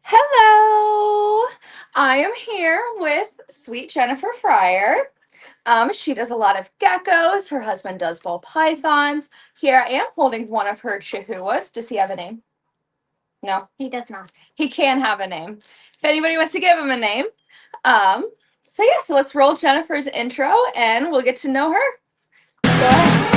Hello! I am here with sweet Jennifer Fryer. She does a lot of geckos. Her husband does ball pythons. Here I am holding one of her chihuahuas. Does he have a name? No, He does not. he can have a name. If anybody wants to give him a name. Um, so let's roll Jennifer's intro and we'll get to know her. Go ahead.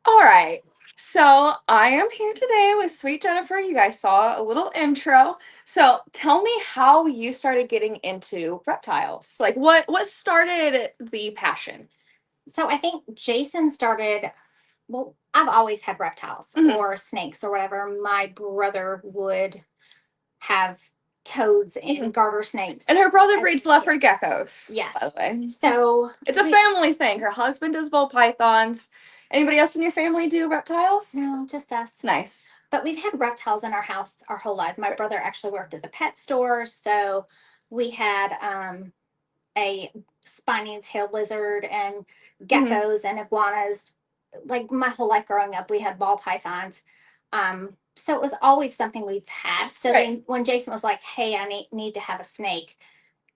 All right. So I am here today with sweet Jennifer. You guys saw a little intro. So tell me how you started getting into reptiles. Like what started the passion? So I think Jason started, well, I've always had reptiles Mhm. or snakes or whatever. My brother would have toads and garter snakes. And her brother as breeds a kid. leopard geckos. Yes. By the way. So It's a family thing. Her husband does ball pythons. Anybody else in your family do reptiles? No, just us. Nice. But we've had reptiles in our house our whole life. My brother actually worked at the pet store, so we had a spiny-tailed lizard and geckos and iguanas. Like my whole life growing up, we had ball pythons. So it was always something we've had. So then when Jason was like, "Hey, I need to have a snake,"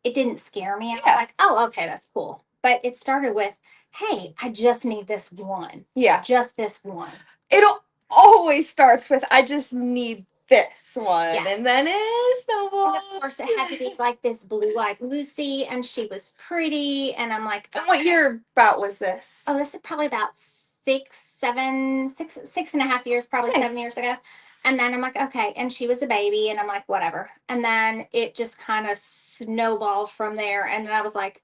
it didn't scare me. I was like, "Oh, okay, that's cool." But it started with, "Hey, I just need this one. Yeah. Just this one." It always starts with I just need this one. Yes. And then it snowballs. And of course, it had to be like this blue-eyed Lucy, and she was pretty. And I'm like, And what year about was this? oh, this is probably about 6.5 years, probably Nice. 7 years ago. And then I'm like, okay. And she was a baby, and I'm like, whatever. And then it just kind of snowballed from there. And then I was like,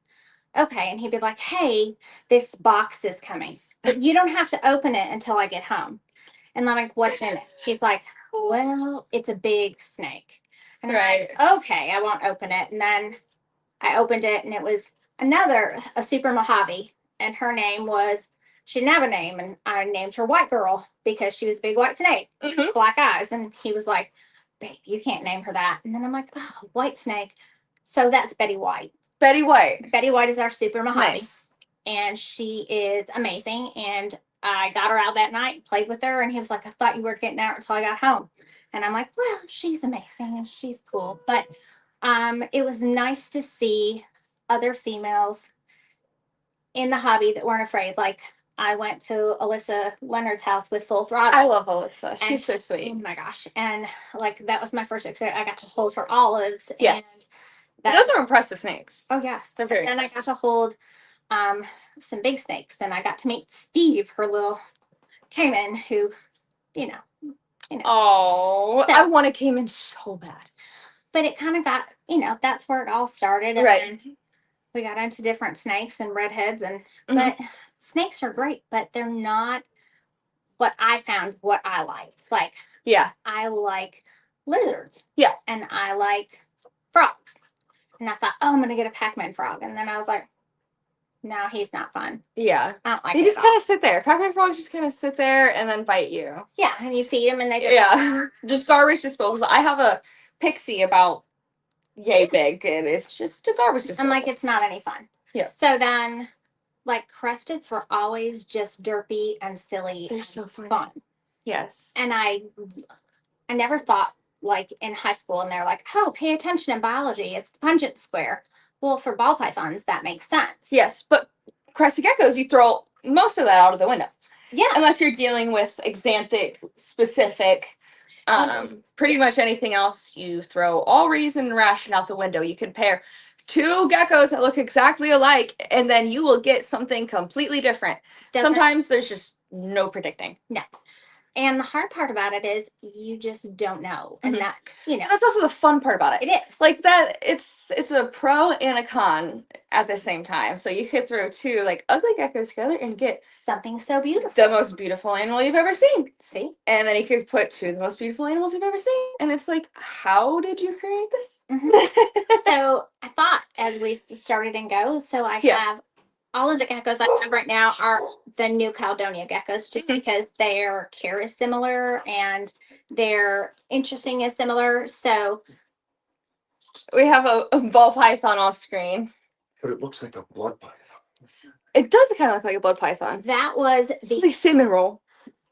okay. And he'd be like, hey, this box is coming, but you don't have to open it until I get home. And I'm like, what's in it? He's like, well, it's a big snake. And I'm like, okay, I won't open it. And then I opened it, and it was a super Mojave. And her name was, she didn't have a name. And I named her White Girl because she was a big white snake, black eyes. And he was like, babe, you can't name her that. And then I'm like, oh, white snake. So that's Betty White. Betty White. Betty White is our super Mojave. Nice. And she is amazing. And I got her out that night, played with her, and he was like, I thought you were getting out until I got home. And I'm like, well, she's amazing and she's cool. But it was nice to see other females in the hobby that weren't afraid. Like I went to Alyssa Leonard's house with Full Throttle. I love Alyssa. She's so sweet. Oh my gosh. And like that was my first experience. I got to hold her olives. Yes. And those are impressive snakes. Oh yes. They're very And I got to hold some big snakes. And I got to meet Steve, her little caiman, who, you know. Oh, so, I want a caiman so bad. But it kind of got, that's where it all started. And then we got into different snakes and redheads. And but snakes are great, but they're not what I found what I liked. Like, I like lizards. Yeah. And I like frogs. And I thought, oh, I'm going to get a Pac-Man frog. And then I was like, no, he's not fun. Yeah. I don't like They just kind of sit there. Pac-Man frogs just kind of sit there and then bite you. Yeah. And you feed them and they just. Just garbage disposal. I have a pixie about yay big and it's just a garbage disposal. I'm like, it's not any fun. Yeah. So then, like, crusteds were always just derpy and silly. They're so fun. Yes. And I never thought, like, in high school, and they're like, oh, pay attention in biology. It's the Punnett square. Well, for ball pythons, that makes sense. Yes, but crested geckos, you throw most of that out of the window. Yeah. Unless you're dealing with exanthic specific. Pretty much anything else, you throw all reason and ration out the window. You compare two geckos that look exactly alike, and then you will get something completely different. Sometimes there's just no predicting. No. And the hard part about it is you just don't know. And Mhm. that, you know, And that's also the fun part about it. it is. Like that, it's a pro and a con at the same time. So you could throw two like ugly geckos together and get Something so beautiful. the most beautiful animal you've ever seen. See? And then you could put two of the most beautiful animals you've ever seen. And it's like, how did you create this? So I thought as we started and go, so I Yeah. have all of the geckos I have right now are the new Caledonia geckos, just Mhm. because their care is similar and their interesting is similar. So We have a ball python off screen. But it looks like a blood python. It does kind of look like a blood python. that was It's the like cinnamon roll.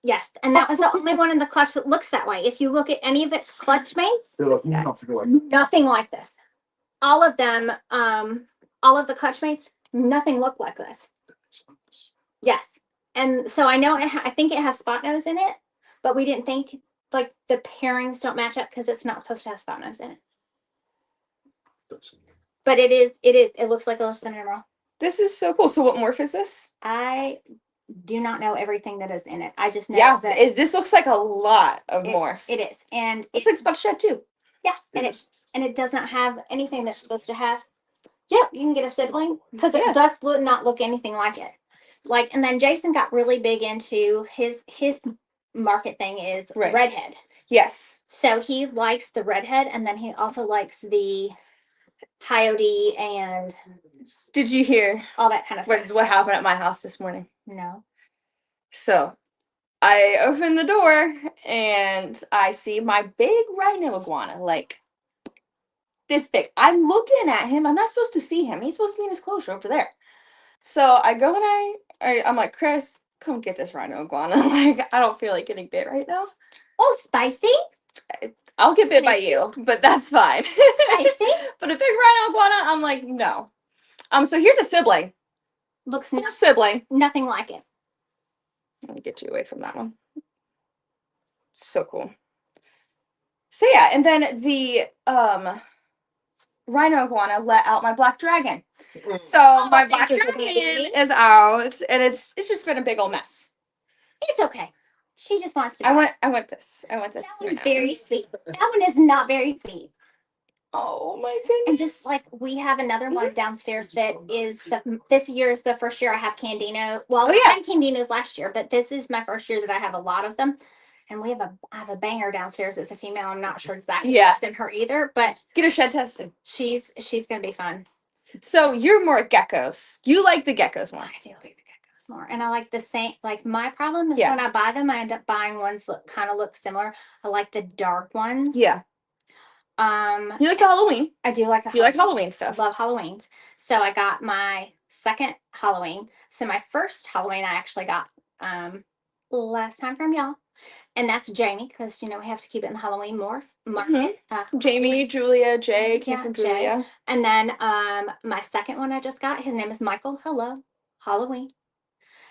yes, and that was the only one in the clutch that looks that way. If you look at any of its clutch mates, nothing like this. All of them, all of the clutch mates, nothing look like this. Yes. And so I know I think it has spot nose in it, but we didn't think like the pairings don't match up because it's not supposed to have spot nose in it. But it looks like a cinnamon roll. This is so cool. So what morph is this? I do not know everything that is in it. I just know Yeah, that this looks like a lot of morphs. it is. And It's like spot shed too. yeah, and it does not have anything that's supposed to have. Yeah, you can get a sibling because it does not look anything like it. Like, and then Jason got really big into his market thing is redhead. Yes. So he likes the redhead, and then he also likes the Coyote and Did you hear all that kind of stuff. what happened at my house this morning? No. So I open the door and I see my big rhino iguana, like this big. I'm looking at him. I'm not supposed to see him. He's supposed to be in his closure over there. So I go and I'm like, Chris, come get this rhino iguana. Like, I don't feel like getting bit right now. Oh, spicy. I'll get bit by you, but that's fine. Spicy. But a big rhino iguana, I'm like, no. So here's a sibling. Looks Full sibling. nothing like it. Let me get you away from that one. So cool. So yeah, and then the rhino iguana let out my black dragon. So my black dragon is out, and it's just been a big old mess. It's okay. She just wants to. I want this. That one's very sweet. That one is not very sweet. Oh my goodness. And just like we have another one downstairs that is this year is the first year I have Candino. Well, I had Candinos last year, but this is my first year that I have a lot of them. And I have a banger downstairs. It's a female. I'm not sure exactly what's in her either, but get her shed tested. She's gonna be fun. So you're more geckos. You like the geckos more. I do like the geckos more, and I like the same. Like my problem is when I buy them, I end up buying ones that kind of look similar. I like the dark ones. Yeah. You like Halloween? I do like the. You like Halloween stuff? I love Halloweens. So I got my second Halloween. So my first Halloween I actually got last time from y'all. And that's Jamie, because we have to keep it in the Halloween market. Jamie, Julia, Jay came from Julia. And then my second one I just got, his name is Michael. Hello, Halloween.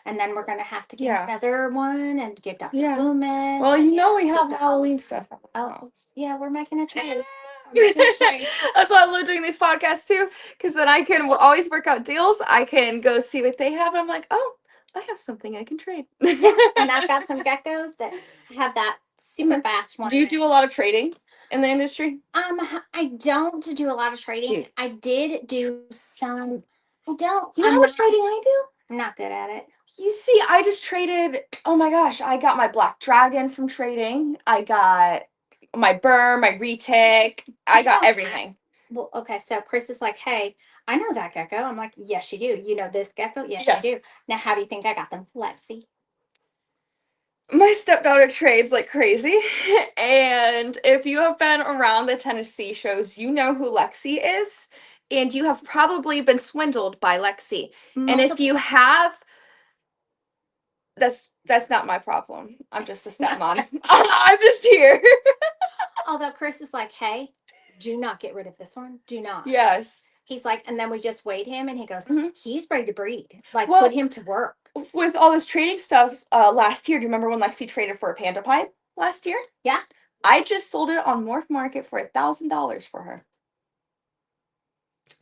And then we're gonna have to get another one and get Dr. Loomis. Well, we have Halloween stuff. Yeah, we're making a trade. That's why I love doing these podcasts too, because then I can always work out deals. I can go see what they have. I'm like, oh, I have something I can trade. Yes, and I've got some geckos that have that super fast one. Do you do a lot of trading in the industry? I don't do a lot of trading. I did do some. I don't. You know how much trading I do? I'm not good at it. You see, I just traded. Oh my gosh, I got my black dragon from trading. I got my burr, my retake. I got everything. Well, okay, so Chris is like, hey, I know that gecko. I'm like, yes, you do. You know this gecko? Yes, you do. Now, how do you think I got them? Let's see. My stepdaughter trades like crazy. And if you have been around the Tennessee shows, you know who Lexi is. And you have probably been swindled by Lexi. And if you have, that's not my problem. I'm just the stepmom. I'm just here. Although Chris is like, hey, do not get rid of this one. Do not. Yes. He's like, and then we just weighed him and he goes, he's ready to breed. Like, put him to work. With all this trading stuff last year, do you remember when Lexi traded for a panda pipe last year? Yeah. I just sold it on Morph Market for $1,000 for her.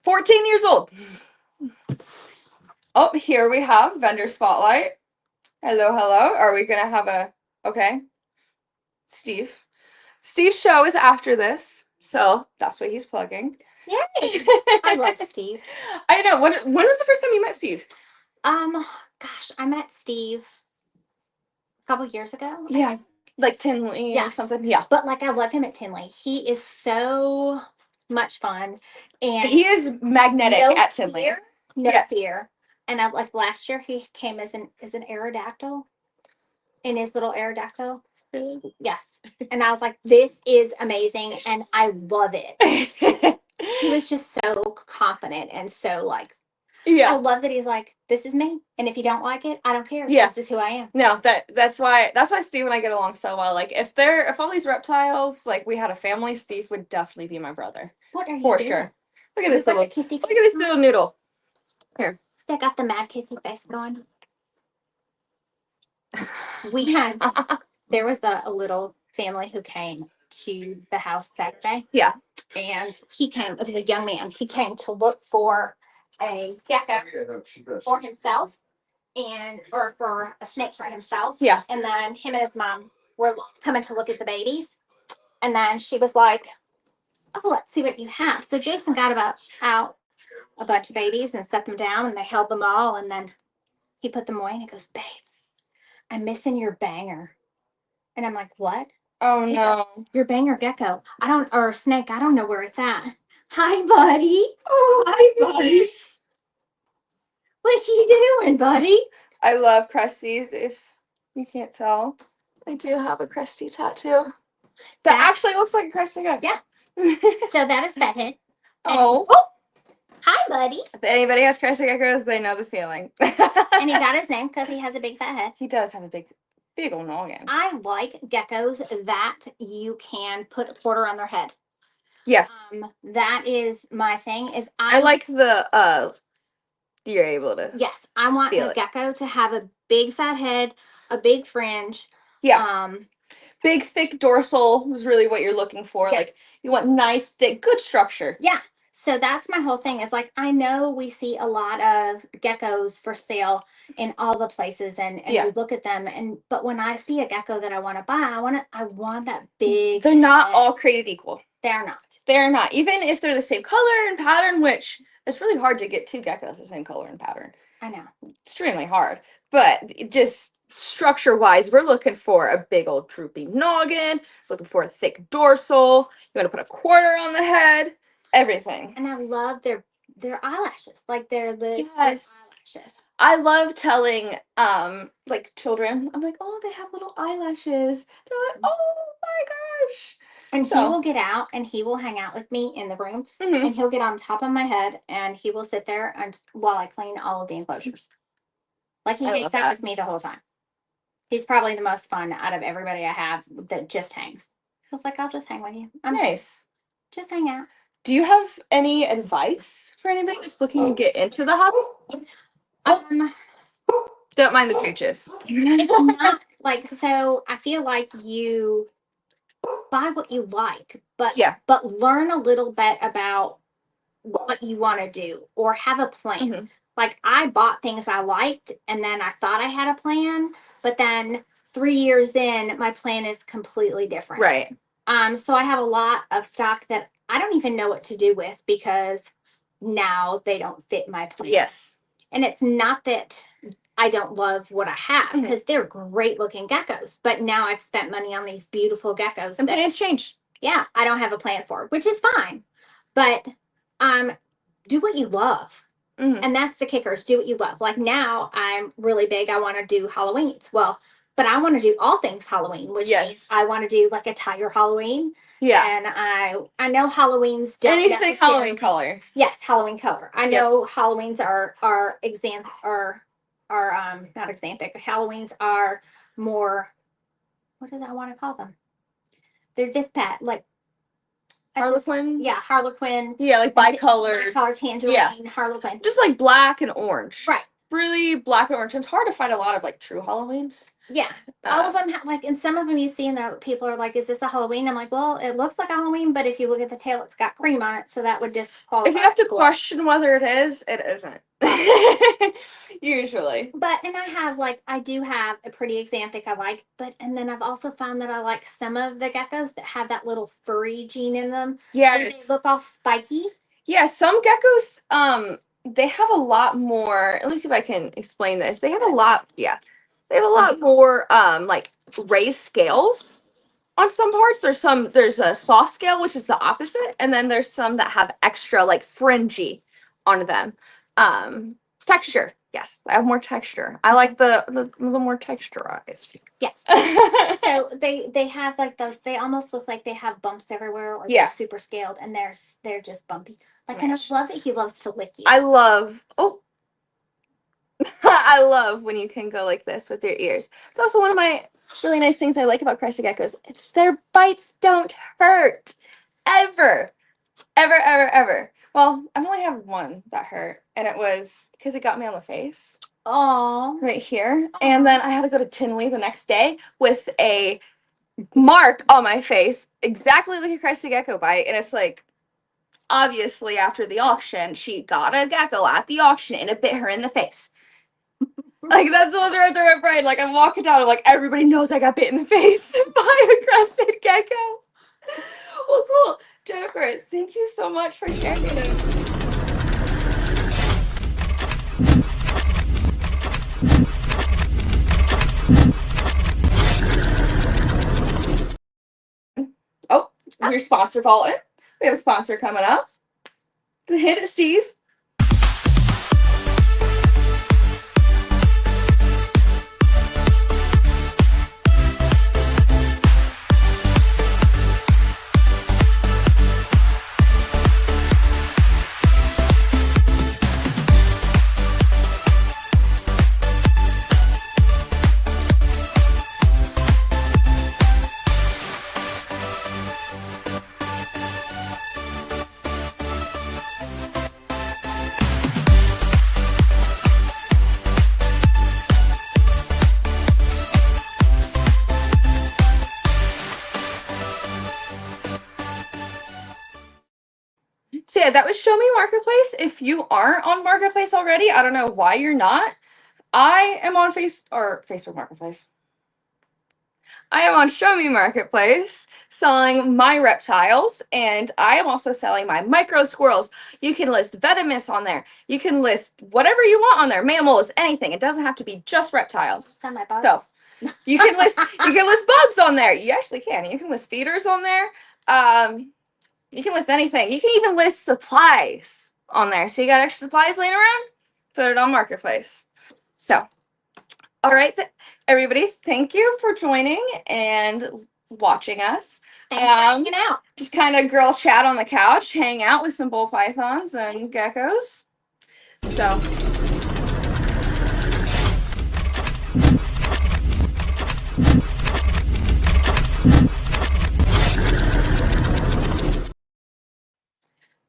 14 years old. Oh, here we have vendor spotlight. Hello, hello. Are we going to have okay. Steve. Steve's show is after this, so that's what he's plugging. Yay! I love Steve. I know. When was the first time you met Steve? Gosh, I met Steve a couple years ago. Yeah, like Tinley or Yes. something. Yeah, But like I love him at Tinley. He is so much fun, and he is magnetic no at Tinley. fear, no Yes. fear. And I like last year he came as an aerodactyl in his little aerodactyl. Yes. And I was like, this is amazing and I love it. He was just so confident and so like, I Yeah. love that he's like, this is me. And if you don't like it, I don't care. Yeah. This is who I am. No, that's why Steve and I get along so well. Like if all these reptiles, like we had a family, Steve would definitely be my brother. What are you For doing? sure. Look at You this got little the kissy look at face this on? little noodle. Here. Still got the mad kissy face going. We had there was a little family who came to the house Saturday. Yeah. And it was a young man. He came to look for a gecko for himself or for a snake for himself. Yeah. And then him and his mom were coming to look at the babies. And then she was like, oh, let's see what you have. So Jason got out a bunch of babies and set them down and they held them all. And then he put them away and he goes, babe, I'm missing your banger. And I'm like, what? Oh He no. goes, your banger gecko. Or snake. I don't know where it's at. Hi, buddy. Oh, Hi, buddy. What you doing, buddy? I love crusties. If you can't tell, I do have a crusty tattoo that actually looks like a crusty guy. Yeah. So that is Fathead. Oh. Hi, buddy. If anybody has crusty geckos, they know the feeling. And he got his name because he has a big fat head. He does have a big old noggin. I like geckos that you can put a quarter on their head. Yes. That is my thing. I like the you're able to. Yes, I want a gecko to have a big fat head, a big fringe. Yeah. Big thick dorsal is really what you're looking for. Yeah. Like you want nice thick good structure. Yeah. So that's my whole thing. Is like I know we see a lot of geckos for sale in all the places, and we look at them. But when I see a gecko that I want to buy, I want that big. They're not all created equal. They're not. They're not. Even if they're the same color and pattern, which it's really hard to get two geckos the same color and pattern. I know. Extremely hard. But just structure wise, we're looking for a big old droopy noggin, looking for a thick dorsal. You want to put a quarter on the head. Everything. And I love their eyelashes, like their lips. Yes. Eyelashes. I love telling like children, I'm like, oh, they have little eyelashes. They're like, oh my gosh. And he will get out and he will hang out with me in the room, and he'll get on top of my head and he will sit there while I clean all of the enclosures. Like he hangs out with me the whole time. He's probably the most fun out of everybody I have that just hangs. I was like, I'll just hang with you. I'm nice. Just hang out. Do you have any advice for anybody that's looking to get into the hobby? Don't mind the creatures. It's not like, so I feel like you buy what you like, but learn a little bit about what you want to do or have a plan. Like I bought things I liked and then I thought I had a plan, but then 3 years in, my plan is completely different. Right. So I have a lot of stock that I don't even know what to do with because now they don't fit my plan. Yes. And it's not that I don't love what I have because they're great looking geckos, but now I've spent money on these beautiful geckos. And plans change. Yeah, I don't have a plan for, which is fine. But do what you love. And that's the kickers. Do what you love. Like now I'm really big. I want to do Halloweens. Well, but I want to do all things Halloween, which means I want to do like a tiger Halloween. Yeah. And I know Halloweens don't anything Halloween color. Yes, Halloween color. I know Halloweens are not exanthic. Halloweens are more, what do I want to call them? They're this like Harlequin? Yeah, Harlequin. Yeah, like bicolor. Bicolor tangerine, Harlequin. Just like black and orange. Right. really black and orange. It's hard to find a lot of like true Halloweens. Yeah, all of them like, and some of them you see, and the people are like, "Is this a Halloween?" I'm like, "Well, it looks like a Halloween, but if you look at the tail, it's got cream on it, so that would disqualify." If you have to it for it. question whether it is, it isn't. Usually. But and I do have a pretty xanthic I like, but and then I've also found that I like some of the geckos that have that little furry gene in them. Where they Yes. look all spiky. Yeah, some geckos, they have a lot more. Let me see if I can explain this. They have a lot, yeah. They have a lot more like raised scales on some parts. There's a soft scale, which is the opposite, and then there's some that have extra like fringy on them. Texture. Yes, I have more texture. I like the more texturized. Yes. So they have like those. They almost look like they have bumps everywhere, or Yeah. they're super scaled, and they're just bumpy. Like, Mesh. and I love that he loves to lick you. I love. Oh, I love when you can go like this with your ears. It's also one of my really nice things I like about crested geckos. It's their bites don't hurt. Ever. Ever, ever, ever. Well, I've only had one that hurt, and it was because it got me on the face. Oh. Right here. And then I had to go to Tinley the next day with a mark on my face, exactly like a crested gecko bite. And it's like, obviously, after the auction, she got a gecko at the auction and it bit her in the face. Like, that's what was right through my brain. Like, I'm walking down, and like, everybody knows I got bit in the face by a crested gecko. Well, cool. Jennifer, thank you so much for sharing this. Oh, here's sponsor Fulton. We have a sponsor coming up. Hit it, Steve. So yeah, that was Show Me Marketplace. If you aren't on Marketplace already, I don't know why you're not. I am on Facebook Marketplace. I am on Show Me Marketplace selling my reptiles, and I am also selling my micro squirrels. You can list venomous on there. You can list whatever you want on there, mammals, anything. It doesn't have to be just reptiles. Send my bugs. So you can list bugs on there. You actually can. You can list feeders on there. You can list anything. You can even list supplies on there. So you got extra supplies laying around? Put it on Marketplace. So, all right, everybody, thank you for joining and watching us. Thanks for hanging out. Just kind of girl chat on the couch, hang out with some bull pythons and geckos. So.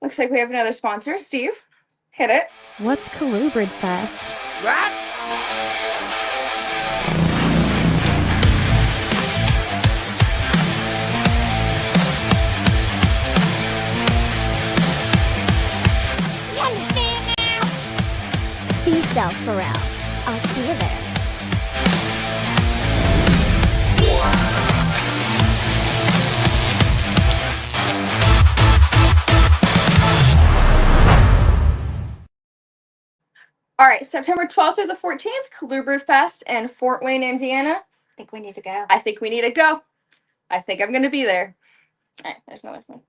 Looks like we have another sponsor. Steve, hit it. What's Colubrid Fest? What? You understand now? Be self-Pharrell. I'll see you there. All right, September 12th through the 14th, Colubrid Fest in Fort Wayne, Indiana. I think we need to go. I think we need to go. I think I'm going to be there. All right, there's no one.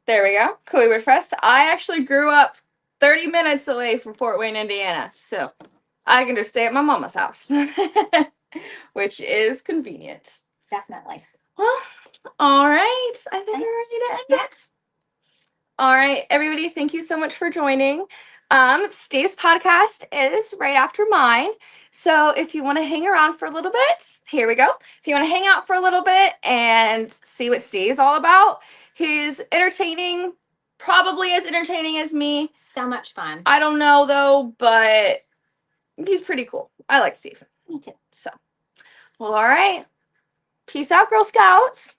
There we go. Colubrid Fest. I actually grew up 30 minutes away from Fort Wayne, Indiana, so I can just stay at my mama's house, which is convenient. Definitely. Well, all right. I think we're ready to end it. All right, everybody, thank you so much for joining. Steve's podcast is right after mine. So if you want to hang around for a little bit, here we go. If you want to hang out for a little bit and see what Steve's all about, he's entertaining, probably as entertaining as me. So much fun. I don't know though, but he's pretty cool. I like Steve. Me too. So, well, all right. Peace out, Girl Scouts.